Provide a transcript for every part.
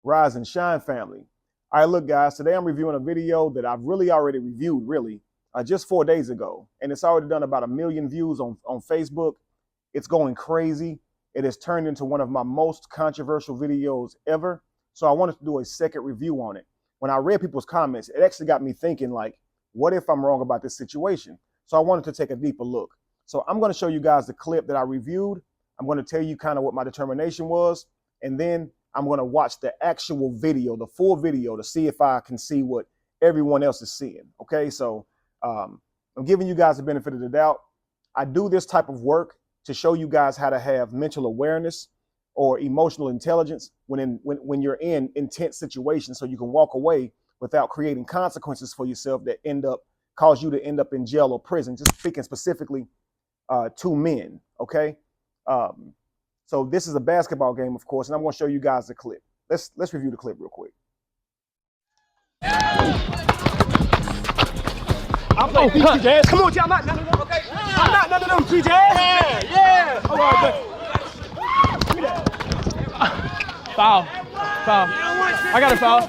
Rise and shine, family. All right, look, guys, today I'm reviewing a video that I've really already reviewed, just 4 days ago. And it's already done about 1 million views on Facebook. It's going crazy. It has turned into one of my most controversial videos ever. So I wanted to do a second review on it. When I read people's comments, it actually got me thinking, like, what if I'm wrong about this situation? So I wanted to take a deeper look. So I'm going to show you guys the clip that I reviewed. I'm going to tell you kind of what my determination was. And then I'm going to watch the actual video, the full video, to see if I can see what everyone else is seeing. Okay, so I'm giving you guys the benefit of the doubt. I do this type of work to show you guys how to have mental awareness or emotional intelligence when you're in intense situations, so you can walk away without creating consequences for yourself that cause you to end up in jail or prison. Just speaking specifically to men. Okay. So this is a basketball game, of course, and I'm going to show you guys the clip. Let's review the clip real quick. I'm playing PJs. Come on, G. I'm not none of them. Okay. I'm not none of them, PJs. Yeah. All right, Foul. I got a foul.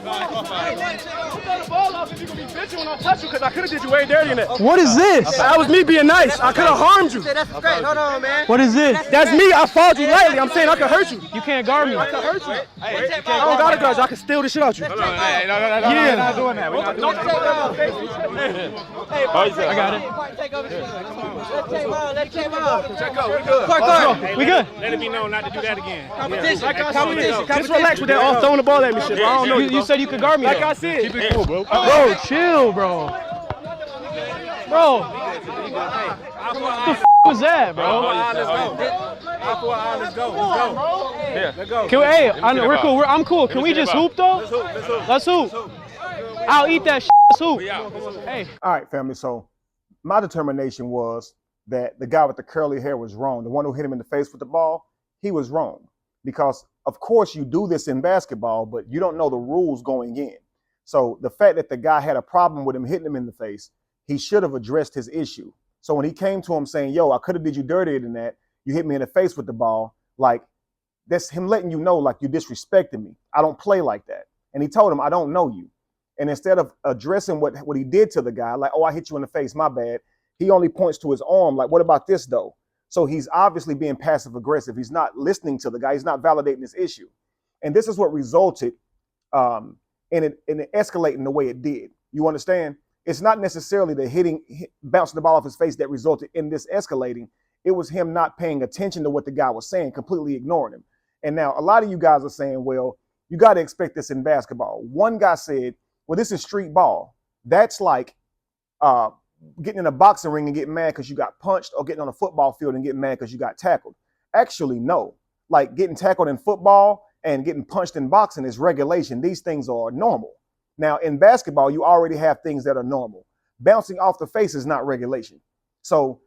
What is this? That was me being nice. I could have harmed you. That's great. Hold on, man. What is this? That's me. I fouled you lightly. I'm saying I could hurt you. You can't guard me. I could hurt you. I don't got a guard you. I can steal this shit out you. No. Yeah. We're not doing that. Don't take it out. Hey, I got it. Take over shit. Let it came out. Check out. We good. We good. Let it be known not to do that again. Competition. Just relax with that all throwing the ball at me shit, bro. I don't know. You said you could guard me. Like I said. Keep it cool, bro. Bro, chill, bro. What the f was that, bro? Let's go. Let's go. We're cool. I'm cool. Can we just hoop, though? Let's hoop. I'll eat that shit. Let's hoop. Hey. All right, family. So my determination was that the guy with the curly hair was wrong. The one who hit him in the face with the ball, he was wrong. Because, of course, you do this in basketball, but you don't know the rules going in. So the fact that the guy had a problem with him hitting him in the face, he should have addressed his issue. So when he came to him saying, yo, I could have did you dirtier than that. You hit me in the face with the ball. Like, that's him letting you know, like, you disrespected me. I don't play like that. And he told him, I don't know you. And instead of addressing what he did to the guy, like, oh, I hit you in the face, my bad, he only points to his arm, like, what about this, though? So he's obviously being passive aggressive. He's not listening to the guy. He's not validating his issue. And this is what resulted in it escalating the way it did. You understand? It's not necessarily the bouncing the ball off his face that resulted in this escalating. It was him not paying attention to what the guy was saying, completely ignoring him. And now a lot of you guys are saying, well, you got to expect this in basketball. One guy said, well, this is street ball. That's like getting in a boxing ring and getting mad because you got punched, or getting on a football field and getting mad because you got tackled. Actually, no. Like, getting tackled in football and getting punched in boxing is regulation. These things are normal. Now, in basketball, you already have things that are normal. Bouncing off the face is not regulation. So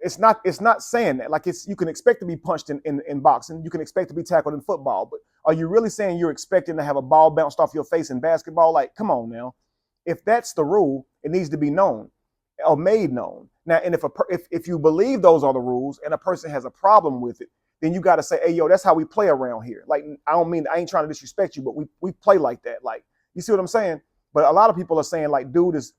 it's not saying that. Like, you can expect to be punched in boxing. You can expect to be tackled in football. But are you really saying you're expecting to have a ball bounced off your face in basketball? Like, come on now. If that's the rule, it needs to be known or made known. Now, and if you believe those are the rules and a person has a problem with it, then you got to say, hey, yo, that's how we play around here. Like, I ain't trying to disrespect you, but we play like that. Like, you see what I'm saying? But a lot of people are saying, like, dude is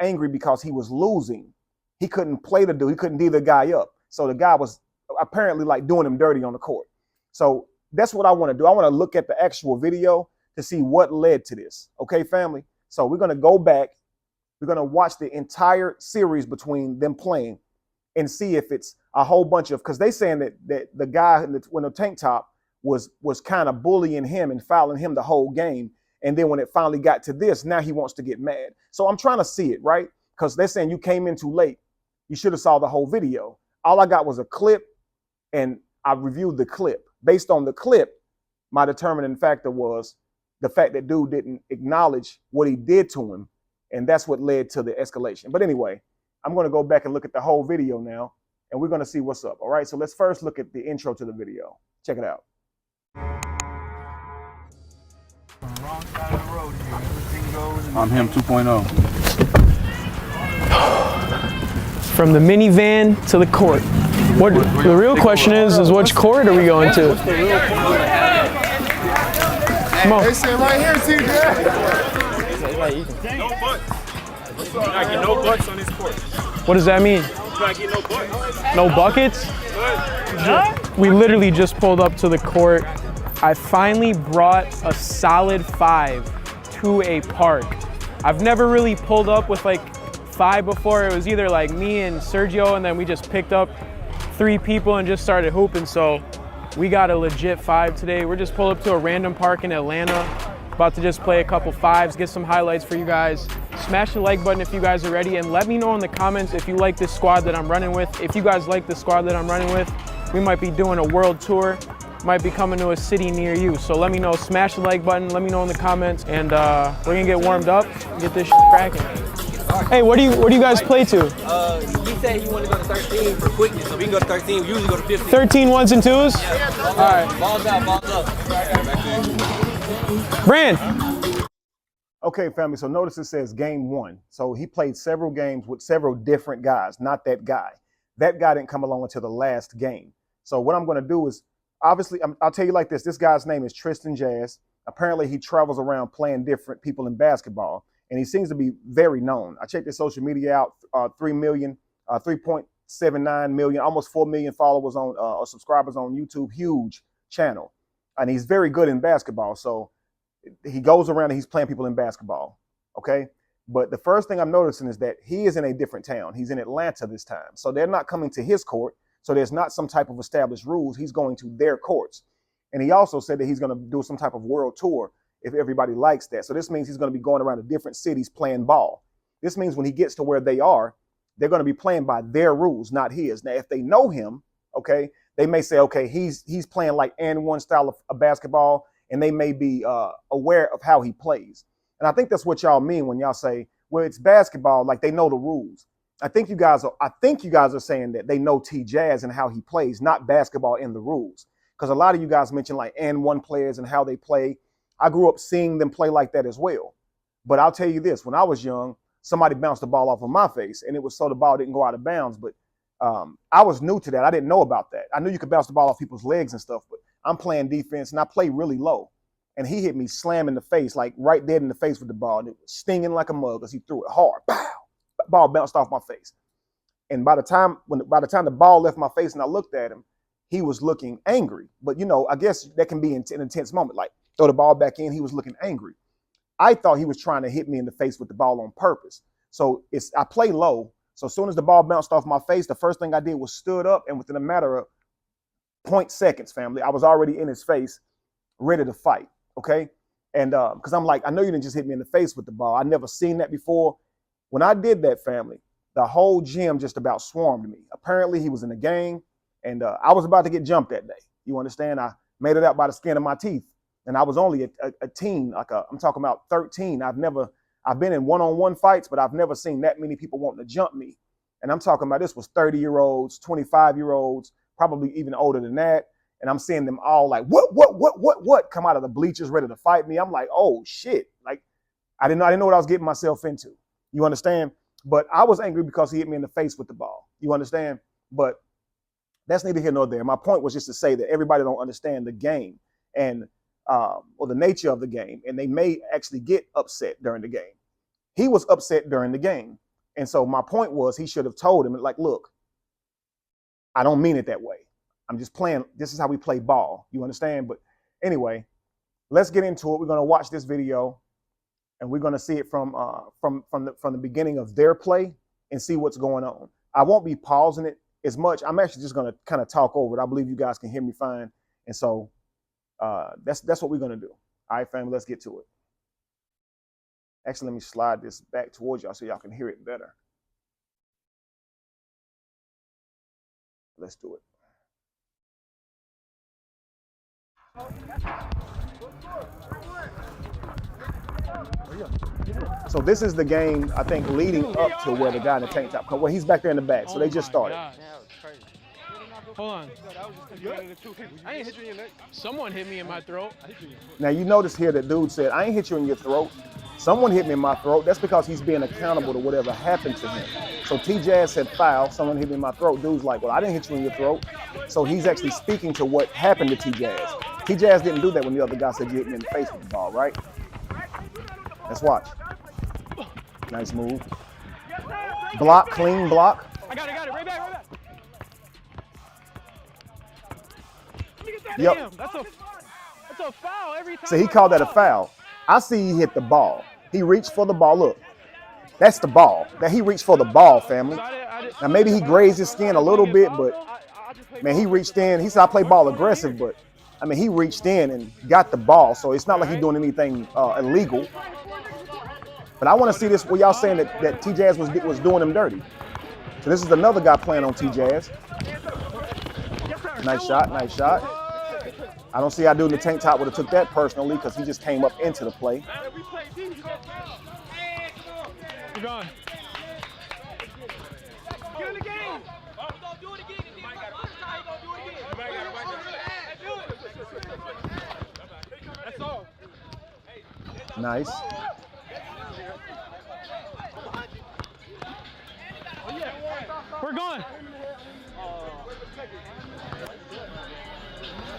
angry because he was losing. He couldn't play the dude. He couldn't D the guy up. So the guy was apparently, like, doing him dirty on the court. So that's what I want to do. I want to look at the actual video to see what led to this. Okay, family? So we're going to go back. We're going to watch the entire series between them playing and see if it's a whole bunch of, because they saying that the guy in the tank top was kind of bullying him and fouling him the whole game. And then when it finally got to this, now he wants to get mad. So I'm trying to see it, right? Because they're saying you came in too late. You should have saw the whole video. All I got was a clip, and I reviewed the clip. Based on the clip, my determining factor was the fact that dude didn't acknowledge what he did to him. And that's what led to the escalation. But anyway, I'm going to go back and look at the whole video now, and we're going to see what's up. All right, so let's first look at the intro to the video. Check it out. I'm him 2.0. From the minivan to the court. What the real question is which court are we going to? Come They said right here, TJ. No butts. You're not getting no butts on this court. What does that mean? You're not getting no butts. No buckets? We literally just pulled up to the court. I finally brought a solid 5 to a park. I've never really pulled up with like 5 before. It was either like me and Sergio, and then we just picked up 3 people and just started hooping. So we got a legit 5 today. We're just pulled up to a random park in Atlanta. About to just play a couple 5s, get some highlights for you guys. Smash the like button if you guys are ready, and let me know in the comments if you like this squad that I'm running with. If you guys like the squad that I'm running with, we might be doing a world tour, might be coming to a city near you. So let me know, smash the like button, let me know in the comments, and we're gonna get warmed up, get this shit cracking. Hey, what do you guys play to? He said he wanted to go to 13 for quickness, so we can go to 13. We usually go to 15. 13 1s and 2s? Yeah. All right. Balls out, balls up. Brand. Okay, family, so notice it says game 1. So he played several games with several different guys, not that guy. That guy didn't come along until the last game. So what I'm going to do is, obviously, I'll tell you like this. This guy's name is Tristan Jazz. Apparently, he travels around playing different people in basketball, and he seems to be very known. I checked his social media out, 3.79 million, almost 4 million followers on or subscribers on YouTube, huge channel. And he's very good in basketball. So he goes around and he's playing people in basketball, okay? But the first thing I'm noticing is that he is in a different town. He's in Atlanta this time. So they're not coming to his court. So there's not some type of established rules. He's going to their courts. And he also said that he's going to do some type of world tour if everybody likes that. So this means he's going to be going around to different cities playing ball. This means when he gets to where they are, they're going to be playing by their rules, not his. Now, if they know him, okay, they may say, okay, he's playing like and one style of basketball, and they may be aware of how he plays. And I think that's what y'all mean when y'all say, well, it's basketball, like they know the rules. I think you guys are saying that they know T Jazz and how he plays, not basketball and the rules. Because a lot of you guys mentioned like and one players and how they play. I grew up seeing them play like that as well. But I'll tell you this, when I was young, somebody bounced the ball off of my face, and it was so the ball didn't go out of bounds. But I was new to that. I didn't know about that. I knew you could bounce the ball off people's legs and stuff, but I'm playing defense and I play really low. And he hit me slam in the face, like right dead in the face with the ball. And it was stinging like a mug because he threw it hard. Pow! Ball bounced off my face. And by the time the ball left my face and I looked at him, he was looking angry. But you know, I guess that can be an intense moment. Like throw the ball back in, he was looking angry. I thought he was trying to hit me in the face with the ball on purpose. So I play low. So as soon as the ball bounced off my face, the first thing I did was stood up, and within a matter of 0.0 seconds, family, I was already in his face, ready to fight. Okay. And because I'm like, I know you didn't just hit me in the face with the ball. I never seen that before. When I did that, family, the whole gym just about swarmed me. Apparently he was in the gang, and I was about to get jumped that day. You understand? I made it out by the skin of my teeth, and I was only a teen, I'm talking about 13. I've been in one-on-one fights, but I've never seen that many people wanting to jump me. And I'm talking about this was 30-year-olds, 25-year-olds, probably even older than that. And I'm seeing them all like, what, come out of the bleachers ready to fight me. I'm like, oh shit. Like, I didn't know what I was getting myself into. You understand? But I was angry because he hit me in the face with the ball. You understand? But that's neither here nor there. My point was just to say that everybody don't understand the game and or the nature of the game, and they may actually get upset during the game. He was upset during the game. And so my point was he should have told him, like, look, I don't mean it that way. I'm just playing. This is how we play ball. You understand? But anyway, let's get into it. We're going to watch this video, and we're going to see it from the beginning of their play and see what's going on. I won't be pausing it as much. I'm actually just going to kind of talk over it. I believe you guys can hear me fine. And so that's what we're going to do. All right, family, let's get to it. Actually, let me slide this back towards y'all so y'all can hear it better. Let's do it. So this is the game, I think, leading up to where the guy in the tank top, well, he's back there in the back, so they just started. Hold on. I ain't hit you in your neck. Someone hit me in my throat. Now you notice here that dude said, I ain't hit you in your throat. Someone hit me in my throat. That's because he's being accountable to whatever happened to him. So T-Jazz said foul, someone hit me in my throat. Dude's like, well, I didn't hit you in your throat. So he's actually speaking to what happened to T-Jazz. T-Jazz didn't do that when the other guy said you hit me in the face with the ball, right? Let's watch. Nice move. Block, clean block. I got it. Right back. Yep. Damn, that's a foul every time. So he called that a foul. I see he hit the ball. He reached for the ball. Look, that's the ball. That he reached for the ball, family. Now maybe he grazed his skin a little bit, but man, he reached in. He said I play ball aggressive, but I mean he reached in and got the ball. So it's not like he's doing anything illegal. But I want to see this where y'all saying that T-Jazz was doing him dirty. So this is another guy playing on T-Jazz. Nice shot. I don't see how dude in the tank top would have took that personally because he just came up into the play. You're gone. Get in the game. Don't do it again. That's all. Nice. We're gone.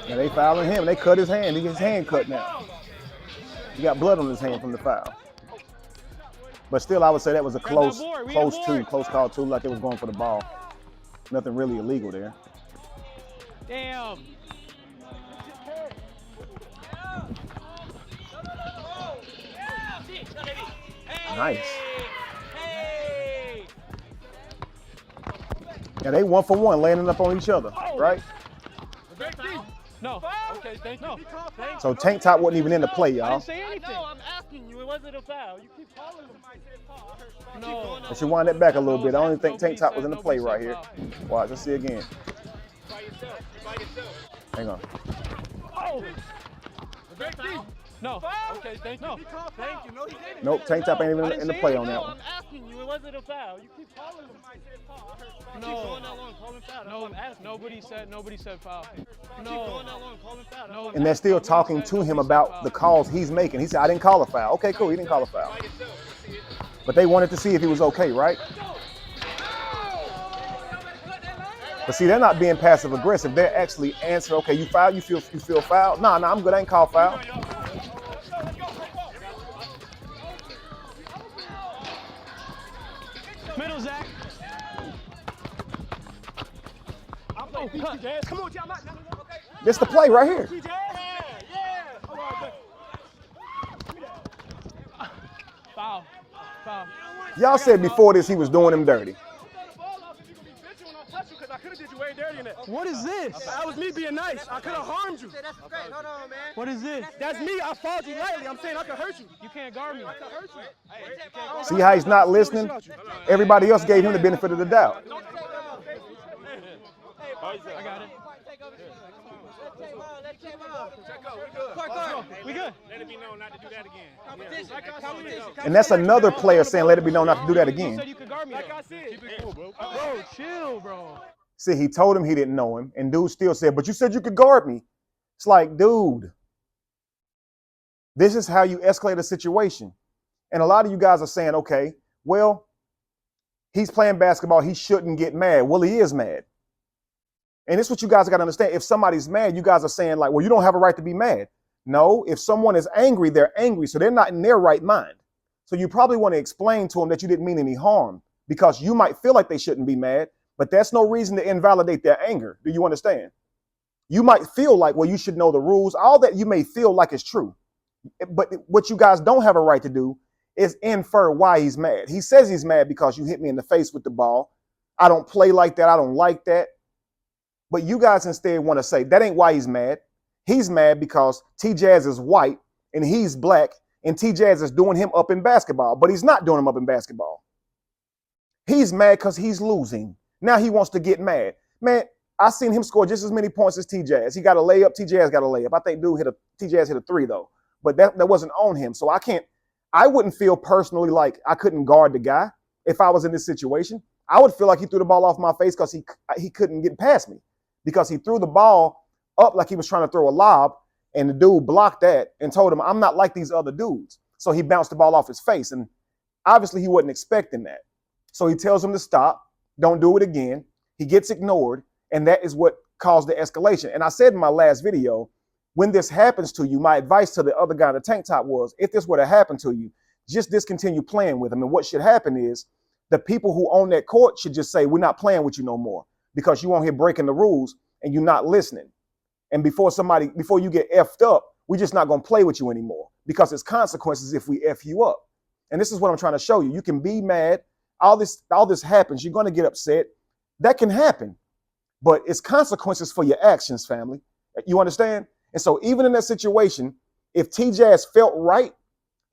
Yeah, they fouling him. They cut his hand. He gets his hand cut now. He got blood on his hand from the foul. But still, I would say that was a close call too, like they was going for the ball. Nothing really illegal there. Damn. Nice. Yeah, they 1 for 1, landing up on each other, right? No. Okay, thank you. So tank top wasn't even in the play, I y'all. didn't say anything. No, I'm asking you. It wasn't a foul. You keep calling him. No. I should wind that back a little bit. I don't even think tank top was in the play right here. Watch, let's see again. Hang on. Oh. No. Okay, thank you. Thank you. No, he didn't. Nope, tank top ain't even in the play on that No, one. I'm asking you. It wasn't a foul. You keep calling him. No. Keep going that long, calling foul. No, I'm asking. nobody said foul. Keep going that long, calling foul. No. And they're still talking to him about the calls he's making. He said, I didn't call a foul. Okay, cool, he didn't call a foul. But they wanted to see if he was okay, right? But see, they're not being passive aggressive. They're actually answering, okay, you foul, you feel foul? Nah, I'm good, I ain't called foul. Middle, Zach. Come on, Jam. This the play right here. Foul. Y'all said before this he was doing him dirty. What is this? That was me being nice. I could have harmed you. That's great. Hold on, man. What is this? That's me. I fought you lightly. I'm saying I could hurt you. You can't guard me. See how he's not listening? Everybody else gave him the benefit of the doubt. I got it. We good. Let it be known not to do that again. And that's another player saying, let it be known not to do that again. You could guard me. Like I said, keep it cool, bro. Bro, chill, bro. See, he told him he didn't know him, and dude still said, but you said you could guard me. It's like, dude, this is how you escalate a situation. And a lot of you guys are saying, okay, well, he's playing basketball, he shouldn't get mad. Well, he is mad. And it's what you guys got to understand. If somebody's mad, you guys are saying like, well, you don't have a right to be mad. No, if someone is angry, they're angry. So they're not in their right mind. So you probably want to explain to them that you didn't mean any harm because you might feel like they shouldn't be mad, but that's no reason to invalidate their anger. Do you understand? You might feel like, well, you should know the rules. All that you may feel like is true. But what you guys don't have a right to do is infer why he's mad. He says he's mad because you hit me in the face with the ball. I don't play like that. I don't like that. But you guys instead want to say that ain't why he's mad. He's mad because T-Jazz is white and he's black and T-Jazz is doing him up in basketball, but he's not doing him up in basketball. He's mad because he's losing. Now he wants to get mad. Man, I seen him score just as many points as T-Jazz. He got a layup. T-Jazz got a layup. I think T-Jazz hit a 3 though, but that wasn't on him. So I wouldn't feel personally like I couldn't guard the guy if I was in this situation. I would feel like he threw the ball off my face because he couldn't get past me because he threw the ball up like he was trying to throw a lob, and the dude blocked that and told him, I'm not like these other dudes. So he bounced the ball off his face, and obviously he wasn't expecting that. So he tells him to stop, don't do it again. He gets ignored, and that is what caused the escalation. And I said in my last video, when this happens to you, my advice to the other guy in the tank top was, if this were to happen to you, just discontinue playing with him. And what should happen is the people who own that court should just say, we're not playing with you no more, because you on here breaking the rules and you're not listening. And before you get effed up, we're just not going to play with you anymore, because it's consequences if we F you up. And this is what I'm trying to show you. You can be mad. All this happens. You're going to get upset. That can happen, but it's consequences for your actions, family. You understand? And so even in that situation, if T-Jazz felt right,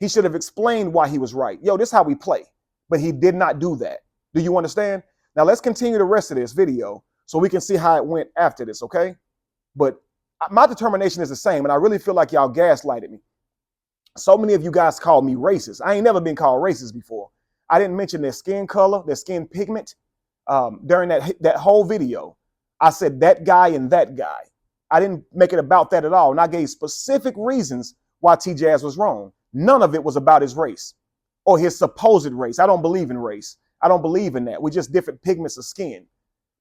he should have explained why he was right. Yo, this is how we play. But he did not do that. Do you understand? Now let's continue the rest of this video so we can see how it went after this, okay? But my determination is the same, and I really feel like y'all gaslighted me. So many of you guys called me racist. I ain't never been called racist before. I didn't mention their skin color, their skin pigment. During that whole video, I said that guy and that guy. I didn't make it about that at all. And I gave specific reasons why T-Jazz was wrong. None of it was about his race or his supposed race. I don't believe in race. I don't believe in that. We're just different pigments of skin.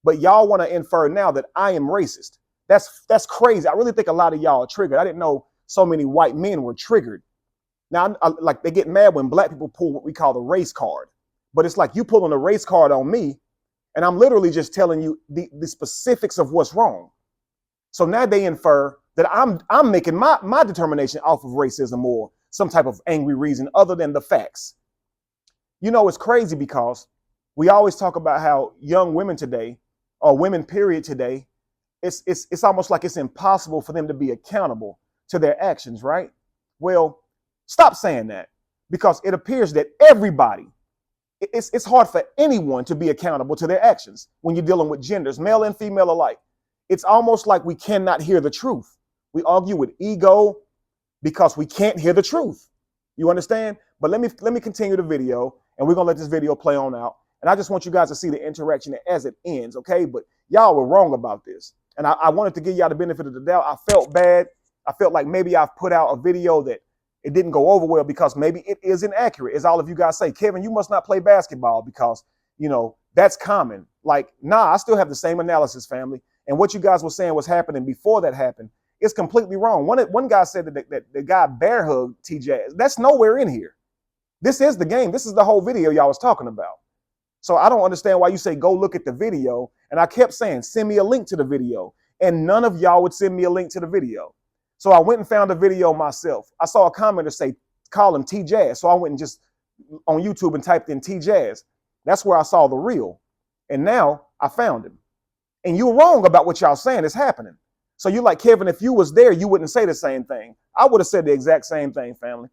But y'all want to infer now that I am racist. That's crazy. I really think a lot of y'all are triggered. I didn't know so many white men were triggered. Now, like, they get mad when black people pull what we call the race card. But it's like you pulling a race card on me, and I'm literally just telling you the specifics of what's wrong. So now they infer that I'm making my determination off of racism or some type of angry reason other than the facts. You know, it's crazy because we always talk about how young women today, or women period today, it's almost like it's impossible for them to be accountable to their actions, right? Well, stop saying that, because it appears that everybody, it's hard for anyone to be accountable to their actions when you're dealing with genders, male and female alike. It's almost like we cannot hear the truth. We argue with ego because we can't hear the truth. You understand? But let me continue the video, and we're gonna let this video play on out. And I just want you guys to see the interaction as it ends, okay? But y'all were wrong about this. And I wanted to give y'all the benefit of the doubt. I felt bad. I felt like maybe I've put out a video that it didn't go over well because maybe it is inaccurate. As all of you guys say, Kevin, you must not play basketball because, you know, that's common. Like, nah, I still have the same analysis, family. And what you guys were saying was happening before that happened, it's completely wrong. One guy said that the guy bear hugged T-Jazz. That's nowhere in here. This is the game. This is the whole video y'all was talking about. So I don't understand why you say go look at the video. And I kept saying, send me a link to the video. And none of y'all would send me a link to the video. So I went and found the video myself. I saw a commenter say, call him T-Jazz. So I went and just on YouTube and typed in T-Jazz. That's where I saw the reel. And now I found him. And you're wrong about what y'all saying is happening. So you're like, Kevin, if you was there, you wouldn't say the same thing. I would have said the exact same thing, family.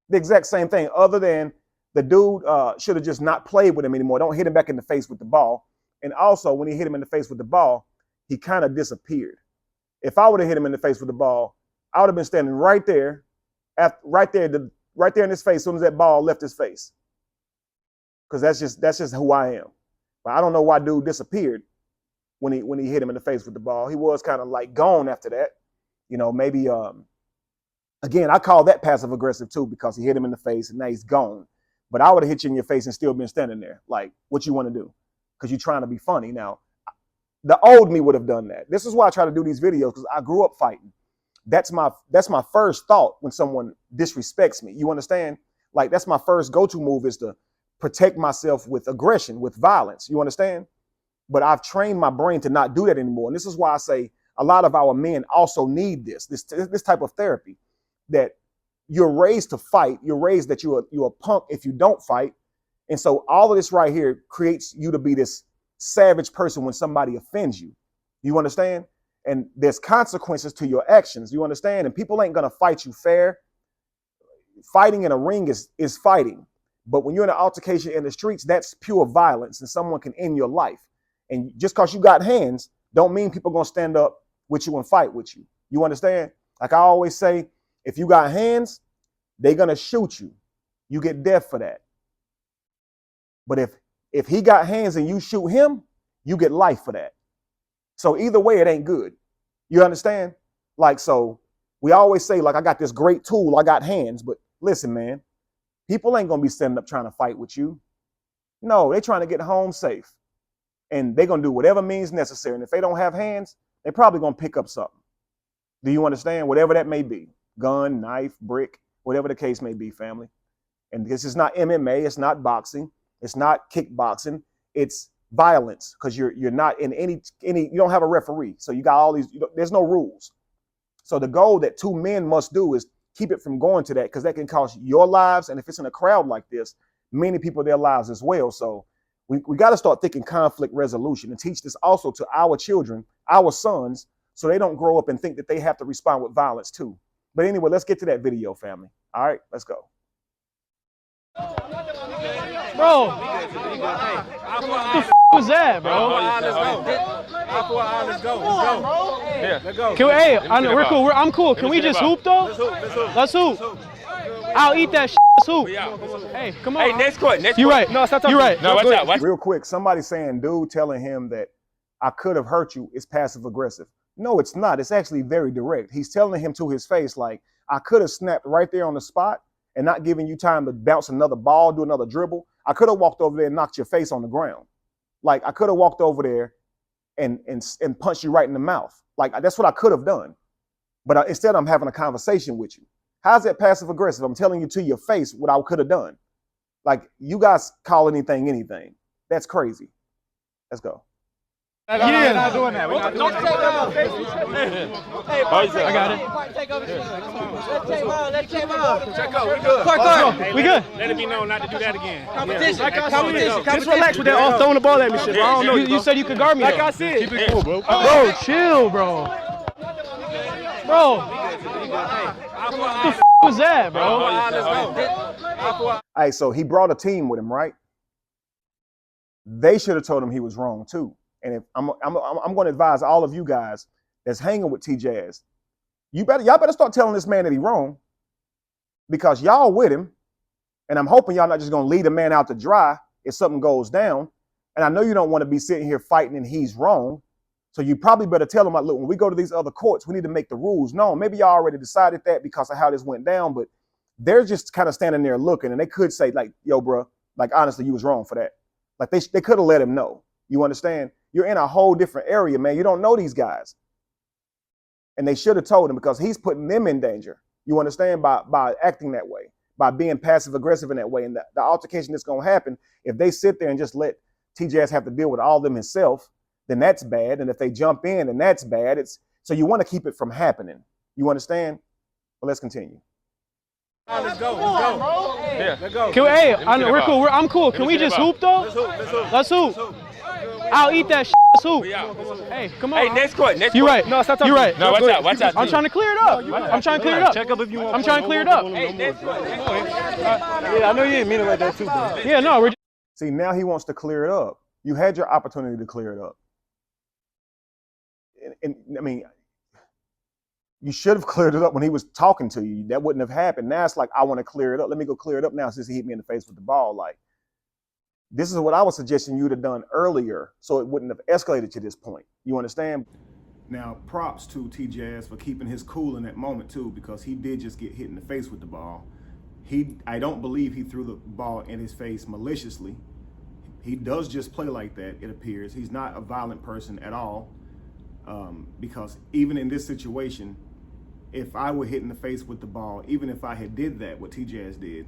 The exact same thing, other than the dude should have just not played with him anymore. Don't hit him back in the face with the ball. And also, when he hit him in the face with the ball, he kind of disappeared. If I would have hit him in the face with the ball, I would have been standing right there, right there in his face as soon as that ball left his face. Because that's just who I am. But I don't know why dude disappeared when he hit him in the face with the ball. He was kind of like gone after that. You know, maybe again, I call that passive aggressive too, because he hit him in the face and now he's gone. But I would have hit you in your face and still been standing there. Like, what you want to do? Because you're trying to be funny. Now, the old me would have done that. This is why I try to do these videos, because I grew up fighting. That's my first thought when someone disrespects me. You understand? Like, that's my first go-to move, is to protect myself with aggression, with violence. You understand? But I've trained my brain to not do that anymore. And this is why I say a lot of our men also need this type of therapy, that you're raised to fight. You're raised that you're a punk if you don't fight. And so all of this right here creates you to be this savage person when somebody offends you. You understand? And there's consequences to your actions. You understand? And people ain't going to fight you fair. Fighting in a ring is fighting. But when you're in an altercation in the streets, that's pure violence, and someone can end your life. And just because you got hands don't mean people are going to stand up with you and fight with you. You understand? Like I always say, if you got hands, they're going to shoot you. You get death for that. But if he got hands and you shoot him, you get life for that. So either way, it ain't good. You understand? Like, so we always say, like, I got this great tool, I got hands. But listen, man, people ain't going to be standing up trying to fight with you. No, they're trying to get home safe. And they're going to do whatever means necessary. And if they don't have hands, they're probably going to pick up something. Do you understand? Whatever that may be, gun, knife, brick, whatever the case may be, family. And this is not MMA, it's not boxing, it's not kickboxing, it's violence, because you're not in any, you don't have a referee. So you got all these, there's no rules. So the goal that two men must do is keep it from going to that, because that can cost your lives. And if it's in a crowd like this, many people their lives as well. So we got to start thinking conflict resolution and teach this also to our children, our sons, so they don't grow up and think that they have to respond with violence too. But anyway, let's get to that video, family. All right, let's go. Bro, what the f was that, bro? Let's go. Yeah, let's go. Can we, hey, we're cool. I'm cool. Can we just hoop though? Let's hoop. I'll eat that shit. Let's hoop. Hey, come on. Hey, next court. You right. No, stop talking. You right. No, watch out. Watch. Real quick, somebody saying, dude telling him that I could have hurt you is passive aggressive. No, it's not. It's actually very direct. He's telling him to his face, like, I could have snapped right there on the spot and not giving you time to bounce another ball, do another dribble. I could have walked over there and knocked your face on the ground. Like, I could have walked over there and punched you right in the mouth. Like, that's what I could have done. But instead, I'm having a conversation with you. How's that passive aggressive? I'm telling you to your face what I could have done. Like, you guys call anything. That's crazy. Let's go. Yeah. We're not doing that. We're not doing that. Hey, I got it. Take over. Let's take out. check out. We good. Hey, we good. Let it be known not to do that again. Competition. Just relax with that off throwing the ball at me shit. Bro. I don't know You said you could guard me. Like though. I said. Keep it cool, bro. Bro, chill, bro. Bro, what the f was that, bro? Let's go. Hey, so he brought a team with him, right? They should have told him he was wrong too. And if I'm going to advise all of you guys that's hanging with T-Jazz, y'all better start telling this man that he's wrong, because y'all with him, and I'm hoping y'all not just going to lead a man out to dry if something goes down. And I know you don't want to be sitting here fighting and he's wrong. So you probably better tell him, like, look, when we go to these other courts, we need to make the rules known. Maybe y'all already decided that because of how this went down, but they're just kind of standing there looking, and they could say, like, yo, bro, like, honestly, you was wrong for that. Like, they could have let him know. You understand? You're in a whole different area, man. You don't know these guys. And they should have told him, because he's putting them in danger. You understand? By acting that way, by being passive aggressive in that way. And the altercation that's going to happen, if they sit there and just let T-Jazz have to deal with all of them himself, then that's bad. And if they jump in, then that's bad. So you want to keep it from happening. You understand? Well, let's continue. Let's go. Yeah, let's go. Can we, hey, we're cool. I'm cool. Can we just hoop though? Let's hoop. I'll eat that shit. Let's hoop. Hey, come on. Hey, next court. You right. No, stop talking. You right. No, watch out. I'm trying to clear it up. I'm trying to clear it up. Check up if you want. I'm trying to clear it up. Hey, next court. Yeah, I know you didn't mean it like that too, bro. Yeah, no, we're See, now he wants to clear it up. You had your opportunity to clear it up. And I mean, you should have cleared it up when he was talking to you. That wouldn't have happened. Now it's like, I want to clear it up. Let me go clear it up now since he hit me in the face with the ball. Like, this is what I was suggesting you'd have done earlier, so it wouldn't have escalated to this point. You understand? Now, props to T-Jazz for keeping his cool in that moment too, because he did just get hit in the face with the ball. I don't believe he threw the ball in his face maliciously. He does just play like that, it appears. He's not a violent person at all, because even in this situation, if I were hit in the face with the ball, even if I had did that, what T-Jazz did,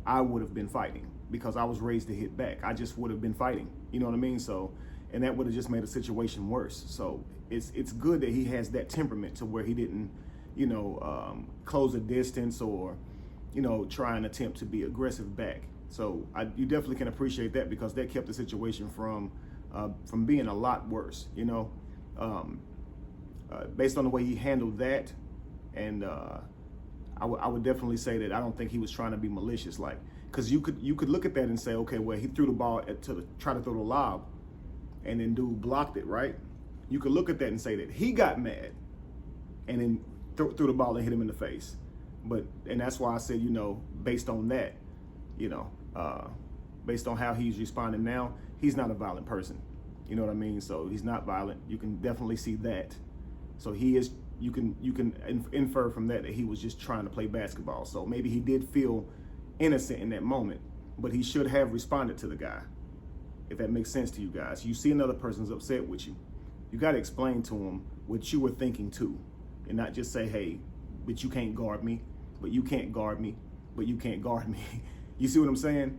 I would have been fighting, because I was raised to hit back. I just would have been fighting, you know what I mean? So, and that would have just made the situation worse. So it's good that he has that temperament to where he didn't, close a distance or, try and attempt to be aggressive back. So you definitely can appreciate that, because that kept the situation from being a lot worse, based on the way he handled that. And I would definitely say that I don't think he was trying to be malicious, like, because you could look at that and say, okay, well, he threw the ball try to throw the lob, and then dude blocked it, right? You could look at that and say that he got mad and then threw the ball and hit him in the face. And that's why I said, based on that, based on how he's responding now, he's not a violent person. You know what I mean? So he's not violent. You can definitely see that. So he is. You can infer from that he was just trying to play basketball. So maybe he did feel innocent in that moment, but he should have responded to the guy. If that makes sense to you guys. You see another person's upset with you, you got to explain to him what you were thinking too. and not just say, hey, but you can't guard me, but you can't guard me, but you can't guard me. You see what I'm saying?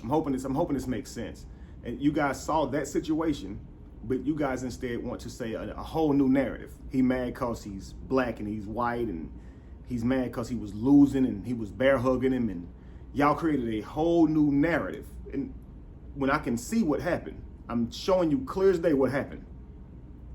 I'm hoping this makes sense. And you guys saw that situation, but you guys instead want to say a whole new narrative. He mad because he's black and he's white, and he's mad because he was losing and he was bear hugging him, and y'all created a whole new narrative. And when I can see what happened, I'm showing you clear as day what happened.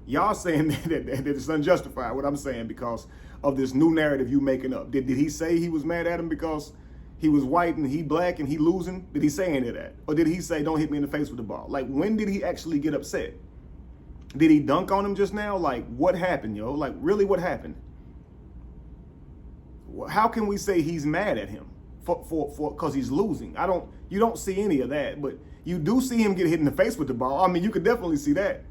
Y'all saying that it's unjustified, what I'm saying, because of this new narrative you making up. Did he say he was mad at him because he was white and he black and he losing? Did he say any of that? Or did he say, don't hit me in the face with the ball? Like, when did he actually get upset? Did he dunk on him just now? Like, what happened, yo? Like, really, what happened? How can we say he's mad at him because he's losing? You don't see any of that, but you do see him get hit in the face with the ball. I mean, you could definitely see that.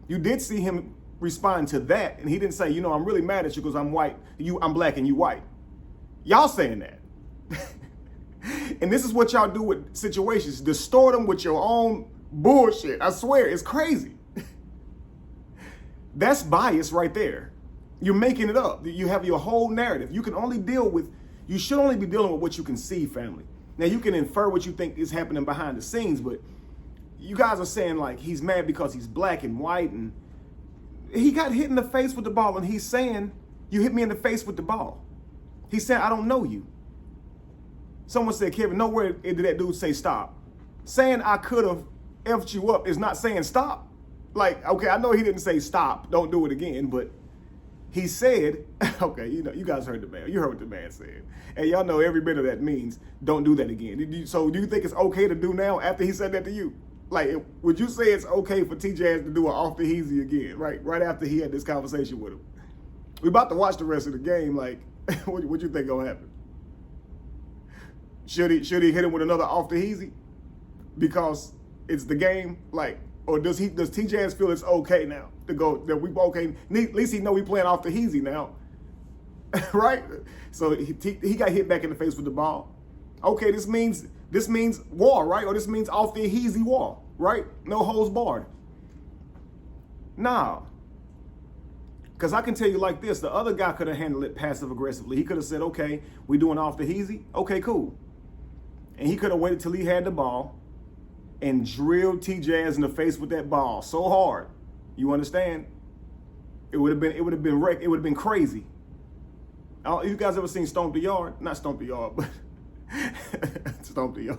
You did see him respond to that, and he didn't say, I'm really mad at you because I'm white, I'm black and you white. Y'all saying that. And this is what y'all do with situations, distort them with your own bullshit. I swear, it's crazy. That's bias right there. You're making it up. You have your whole narrative. You should only be dealing with what you can see, family. Now, you can infer what you think is happening behind the scenes, but you guys are saying like he's mad because he's black and white, and he got hit in the face with the ball, and he's saying, you hit me in the face with the ball. He's saying, I don't know you. Someone said, Kevin, nowhere did that dude say stop. Saying I could have effed you up is not saying stop. Like, okay, I know he didn't say stop, don't do it again, but he said, okay, you guys heard the man. You heard what the man said. And y'all know every bit of that means don't do that again. So do you think it's okay to do now after he said that to you? Like, would you say it's okay for TJ to do an off the easy again, right after he had this conversation with him? We're about to watch the rest of the game. Like, what you think gonna happen? Should he hit him with another off the easy because it's the game? Like, or does TJ feel it's okay now to go that we okay? At least he know we playing off the easy now, right? So he got hit back in the face with the ball. Okay, this means war, right? Or this means off the easy war, right? No holds barred. Nah. Because I can tell you like this, the other guy could have handled it passive aggressively. He could have said, okay, we doing off the easy? Okay, cool. And he could have waited till he had the ball and drilled TJ in the face with that ball so hard. You understand? It would have been crazy. You guys ever seen Stomp the Yard? Not Stomp the Yard, but Stomp the Yard.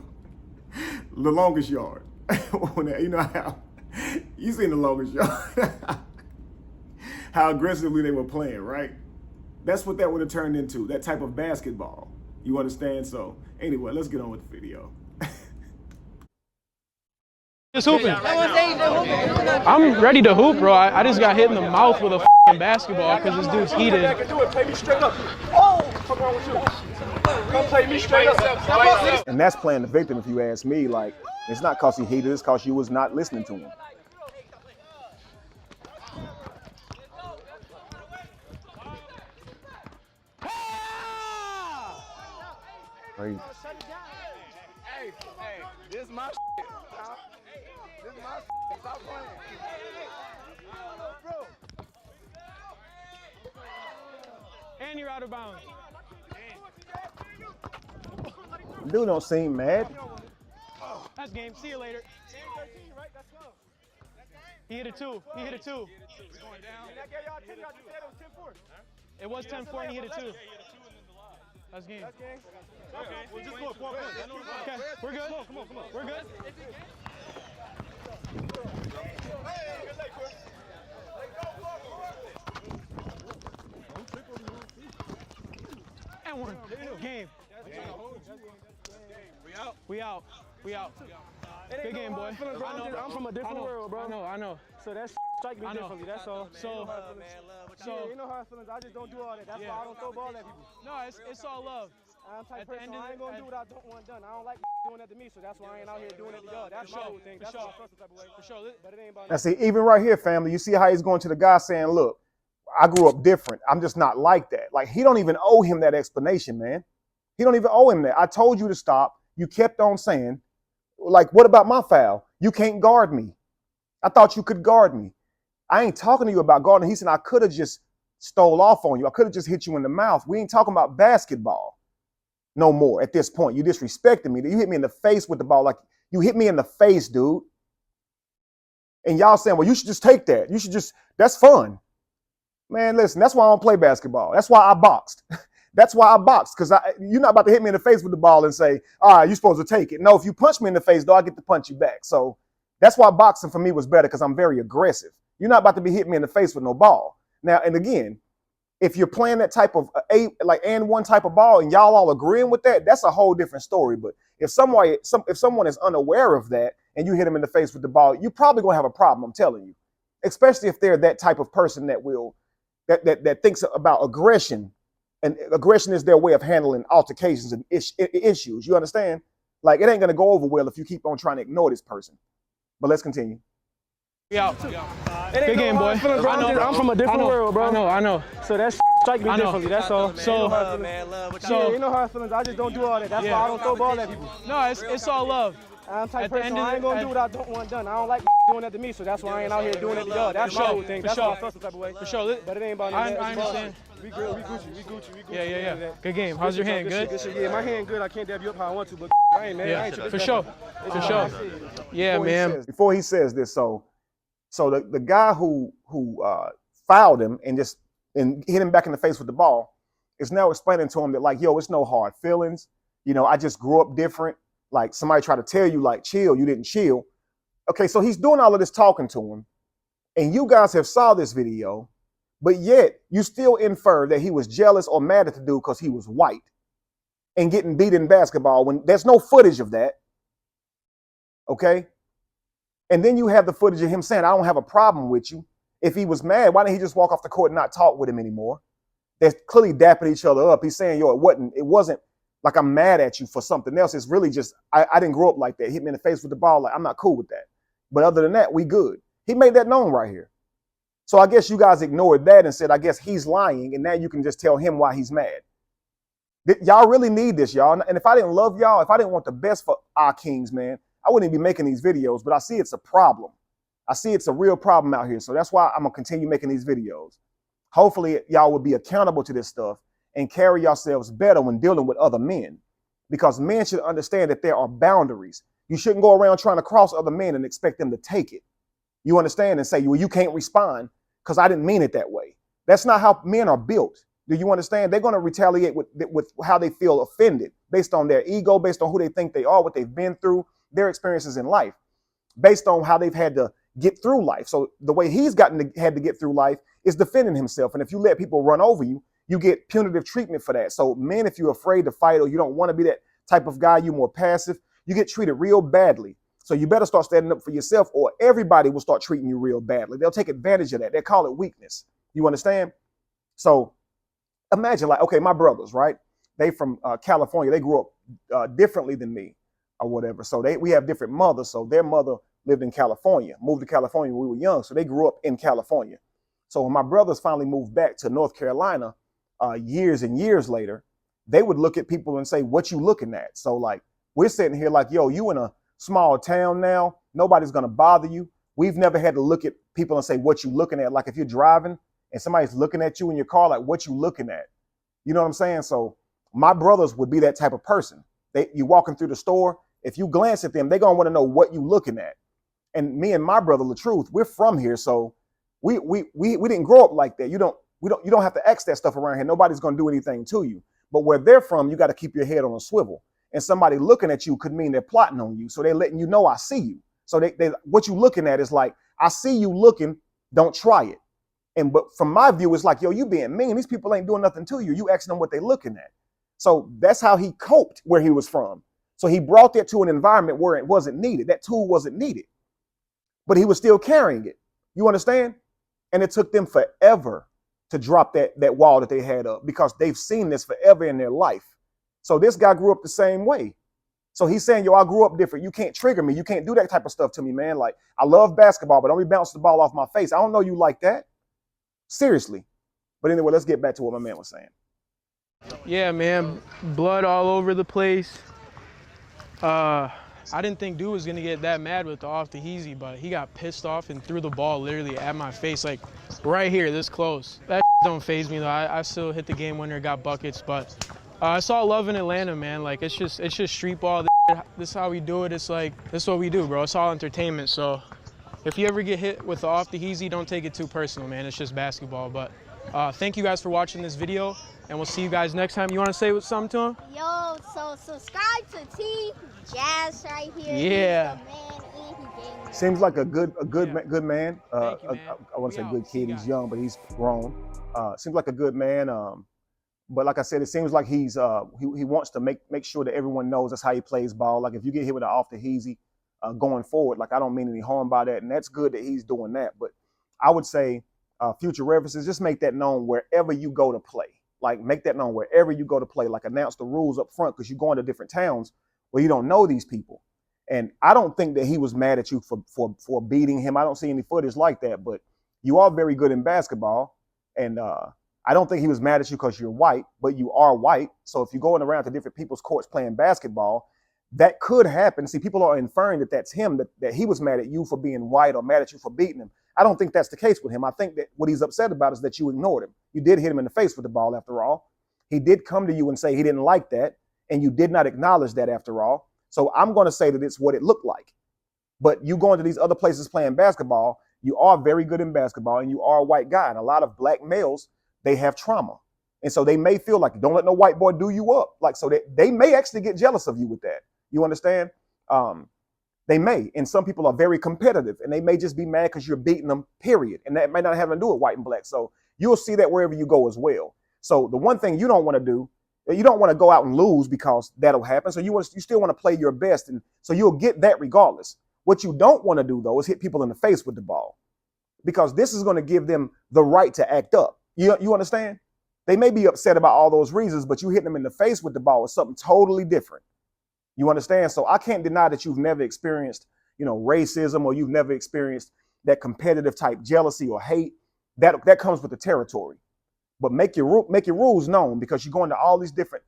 The Longest Yard. You know how you seen The Longest Yard. How aggressively they were playing, right? That's what that would have turned into, that type of basketball. You understand? So anyway, let's get on with the video. Just hooping. I'm ready to hoop, bro. I just got hit in the mouth with a f***ing basketball because this dude's heated. And that's playing the victim, if you ask me. Like, it's not because he heated, it's because you was not listening to him. Crazy. Hey, this is my shit. This is my shit. Stop playing. And you're out of bounds. Dude don't seem mad. That's game. See you later. He hit a two. It was 10-4 and he hit a two. That's game. Okay, well, just go. Come on. Okay, we're good. Come on. We're good. And one. Game. We out. Big game, boy. I'm from a different world, bro. I know. So that's strike me differently, that's all. So you know how I feel. I just don't do all that. That's why I don't throw ball at people. no, it's all love. I'm the type of person, I ain't gonna do what I don't want done. I don't like doing that to me, so that's why I ain't out here doing it to y'all. That's my whole thing. That's why I feel some type of way. For sure. But it ain't about Now see, even right here, family, you see how he's going to the guy saying, look, I grew up different. I'm just not like that. Like, he don't even owe him that explanation, man. He don't even owe him that. I told you to stop. You kept on saying, like, what about my foul? You can't guard me. I thought you could guard me. I ain't talking to you about guarding. He said, I could have just stole off on you. I could have just hit you in the mouth. We ain't talking about basketball no more at this point. You disrespected me. You hit me in the face with the ball. Like, you hit me in the face, dude. And y'all saying, well, you should just take that. You should just, that's fun. Man, listen, that's why I don't play basketball. That's why I boxed. That's why I boxed, because you're not about to hit me in the face with the ball and say, all right, you're supposed to take it. No, if you punch me in the face, though, I get to punch you back. So that's why boxing for me was better, because I'm very aggressive. You're not about to be hitting me in the face with no ball. Now, and again, if you're playing that type of and one type of ball and y'all all agreeing with that, that's a whole different story. But if someone is unaware of that and you hit them in the face with the ball, you're probably going to have a problem, I'm telling you. Especially if they're that type of person that thinks about aggression. And aggression is their way of handling altercations and issues. You understand? Like, it ain't going to go over well if you keep on trying to ignore this person. But let's continue. Yeah. Good game, boy. I'm from a different world, bro. I know. So that strike me differently, that's all. So, yeah, you know hard feelings. I just don't do all that. That's why I don't throw ball at people. No, it's all love. I'm type person. I ain't gonna do what I don't want done. I don't like doing that to me, so that's why I ain't out here doing it to y'all. That's my whole thing. That's why I feel some type of way. For sure. But it ain't about I that. understand. We Gucci. Yeah. Good game. How's your hand? Good? Good shit. Yeah, my hand good. I can't dab you up how I want to, but I ain't, man. Yeah, I ain't for sure. Yeah, man. Before he says this, so the guy who fouled him and hit him back in the face with the ball is now explaining to him that, like, yo, it's no hard feelings. You know, I just grew up different. Like, somebody tried to tell you, like, chill, you didn't chill. Okay, so he's doing all of this talking to him, and you guys have saw this video, but yet you still infer that he was jealous or mad at the dude because he was white and getting beat in basketball when there's no footage of that. Okay? And then you have the footage of him saying, I don't have a problem with you. If he was mad, why didn't he just walk off the court and not talk with him anymore? They're clearly dapping each other up. He's saying, yo, it wasn't like I'm mad at you for something else. It's really just, I didn't grow up like that. Hit me in the face with the ball. Like, I'm not cool with that. But other than that, we good. He made that known right here. So I guess you guys ignored that and said, I guess he's lying. And now you can just tell him why he's mad. Y'all really need this, y'all. And if I didn't love y'all, if I didn't want the best for our kings, man, I wouldn't be making these videos. But I see it's a problem. I see it's a real problem out here. So that's why I'm going to continue making these videos. Hopefully y'all will be accountable to this stuff and carry yourselves better when dealing with other men, because men should understand that there are boundaries. You shouldn't go around trying to cross other men and expect them to take it. You understand? And say, well, you can't respond because I didn't mean it that way. That's not how men are built. Do you understand? They're going to retaliate with how they feel offended based on their ego, based on who they think they are, what they've been through, their experiences in life, based on how they've had to get through life. So the way he's had to get through life is defending himself. And if you let people run over you, you get punitive treatment for that. So men, if you're afraid to fight or you don't want to be that type of guy, you're more passive, you get treated real badly. So you better start standing up for yourself or everybody will start treating you real badly. They'll take advantage of that. They call it weakness. You understand? So imagine, like, okay, my brothers, right? They from California. They grew up differently than me or whatever. So we have different mothers. So their mother lived in California, moved to California when we were young. So they grew up in California. So when my brothers finally moved back to North Carolina, years and years later, they would look at people and say, what you looking at? So like, we're sitting here like, yo, you in a small town now, nobody's going to bother you. We've never had to look at people and say, what you looking at? Like if you're driving and somebody's looking at you in your car, like what you looking at? You know what I'm saying? So my brothers would be that type of person. You walking through the store, if you glance at them, they're going to want to know what you looking at. And me and my brother, LaTruth, we're from here. So we didn't grow up like that. You don't have to ask that stuff around here. Nobody's going to do anything to you. But where they're from, you got to keep your head on a swivel. And somebody looking at you could mean they're plotting on you. So they're letting you know, I see you. So what you looking at is like, I see you looking, don't try it. But from my view, it's like, yo, you being mean. These people ain't doing nothing to you. You asking them what they looking at. So that's how he coped where he was from. So he brought that to an environment where it wasn't needed. That tool wasn't needed. But he was still carrying it. You understand? And it took them forever to drop that wall that they had up because they've seen this forever in their life. So this guy grew up the same way. So he's saying, yo, I grew up different. You can't trigger me. You can't do that type of stuff to me, man. Like, I love basketball, but don't be bouncing the ball off my face. I don't know you like that. Seriously. But anyway, let's get back to what my man was saying. Yeah, man. Blood all over the place. I didn't think dude was gonna get that mad with the off the heezy, but he got pissed off and threw the ball literally at my face, like right here, this close. That don't faze me though. I still hit the game winner, got buckets, but I saw love in Atlanta, man. Like it's just street ball. This is how we do it. It's like, this is what we do, bro. It's all entertainment. So if you ever get hit with the off the heezy, don't take it too personal, man. It's just basketball. But thank you guys for watching this video, and we'll see you guys next time. You want to say something to him? Yo, so subscribe to T Jazz right here. Yeah. He's the man, and he gave me Seems like a good man. Thank you, man. I want to say We good out. See kid. you He's guys. young, but he's grown. Seems like a good man. But like I said, it seems like he wants to make sure that everyone knows that's how he plays ball. Like if you get hit with an off the heezy going forward, like I don't mean any harm by that, and that's good that he's doing that. But I would say future references, just make that known wherever you go to play. Like make that known wherever you go to play. Like announce the rules up front, because you're going to different towns where you don't know these people. And I don't think that he was mad at you for beating him. I don't see any footage like that. But you are very good in basketball, and I don't think he was mad at you because you're white, but you are white. So if you're going around to different people's courts playing basketball, that could happen. See, people are inferring that that's him, that he was mad at you for being white or mad at you for beating him. I don't think that's the case with him. I think that what he's upset about is that you ignored him. You did hit him in the face with the ball after all. He did come to you and say he didn't like that, and you did not acknowledge that after all. So I'm going to say that it's what it looked like. But you going to these other places playing basketball, you are very good in basketball, and you are a white guy. And a lot of black males, they have trauma. And so they may feel like, don't let no white boy do you up. Like, so they may actually get jealous of you with that. You understand? They may. And some people are very competitive, and they may just be mad because you're beating them, period. And that may not have to do with white and black. So you'll see that wherever you go as well. So the one thing you don't want to do, you don't want to go out and lose, because that'll happen. So you still want to play your best. And so you'll get that regardless. What you don't want to do, though, is hit people in the face with the ball, because this is going to give them the right to act up. You understand? They may be upset about all those reasons, but you hit them in the face with the ball is something totally different. You understand? So I can't deny that you've never experienced, racism, or you've never experienced that competitive type jealousy or hate. That comes with the territory. But make your rules known, because you're going to all these different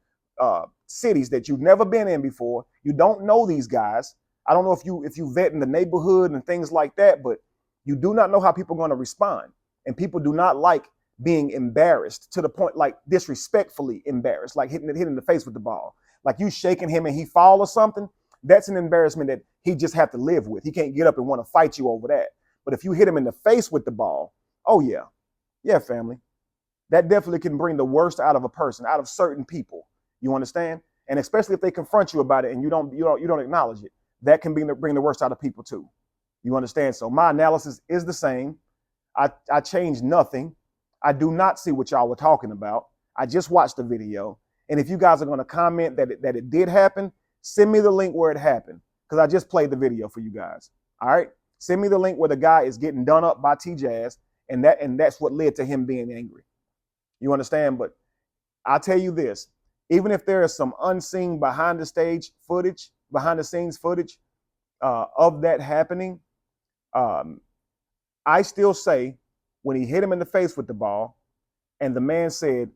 cities that you've never been in before. You don't know these guys. I don't know if you vet in the neighborhood and things like that, but you do not know how people are going to respond. And people do not like being embarrassed, to the point like disrespectfully embarrassed, like hitting in the face with the ball. Like you shaking him and he fall or something, that's an embarrassment that he just have to live with. He can't get up and want to fight you over that. But if you hit him in the face with the ball, oh yeah, family, that definitely can bring the worst out of a person, out of certain people. You understand? And especially if they confront you about it and you don't acknowledge it, that can bring the worst out of people too. You understand? So my analysis is the same. I changed nothing. I do not see what y'all were talking about. I just watched the video. And if you guys are going to comment that it did happen, send me the link where it happened, because I just played the video for you guys. All right? Send me the link where the guy is getting done up by T-Jazz, and that's what led to him being angry. You understand? But I'll tell you this, even if there is some unseen behind the scenes footage of that happening, I still say when he hit him in the face with the ball and the man said,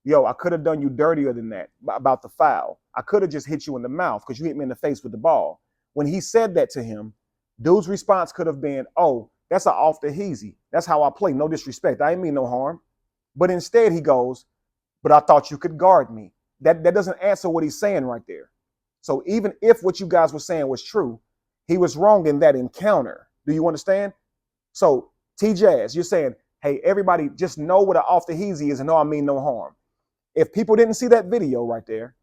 yo, I could have done you dirtier than that about the foul. I could have just hit you in the mouth because you hit me in the face with the ball. When he said that to him, dude's response could have been, oh, that's an off the heezy. That's how I play. No disrespect. I ain't mean no harm. But instead he goes, but I thought you could guard me. That doesn't answer what he's saying right there. So even if what you guys were saying was true, he was wrong in that encounter. Do you understand? So T-Jazz, you're saying, hey, everybody just know what an off the heezy is and know I mean no harm. If people didn't see that video right there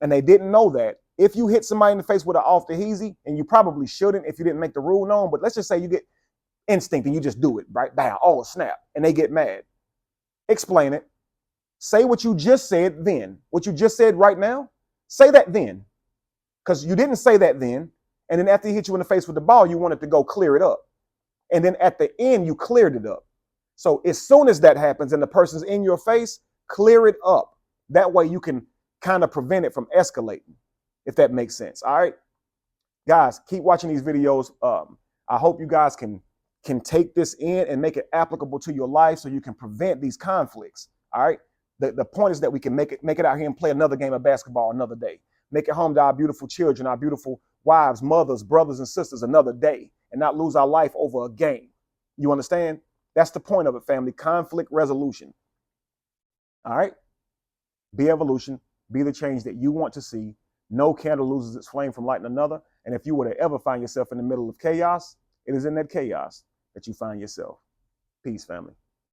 and they didn't know that, if you hit somebody in the face with an off the heezy, and you probably shouldn't if you didn't make the rule known, but let's just say you get instinct and you just do it, right? Bam, oh, snap, and they get mad. Explain it. Say what you just said then. What you just said right now, say that then. Because you didn't say that then, and then after he hit you in the face with the ball, you wanted to go clear it up. And then at the end, you cleared it up. So as soon as that happens and the person's in your face, clear it up. That way you can kind of prevent it from escalating, if that makes sense. All right, guys, keep watching these videos. I hope you guys can take this in and make it applicable to your life so you can prevent these conflicts. All right. The point is that we can make it out here and play another game of basketball another day. Make it home to our beautiful children, our beautiful wives, mothers, brothers, and sisters another day and not lose our life over a game. You understand? That's the point of it, family. Conflict resolution. All right? Be evolution. Be the change that you want to see. No candle loses its flame from lighting another. And if you were to ever find yourself in the middle of chaos, it is in that chaos that you find yourself. Peace, family.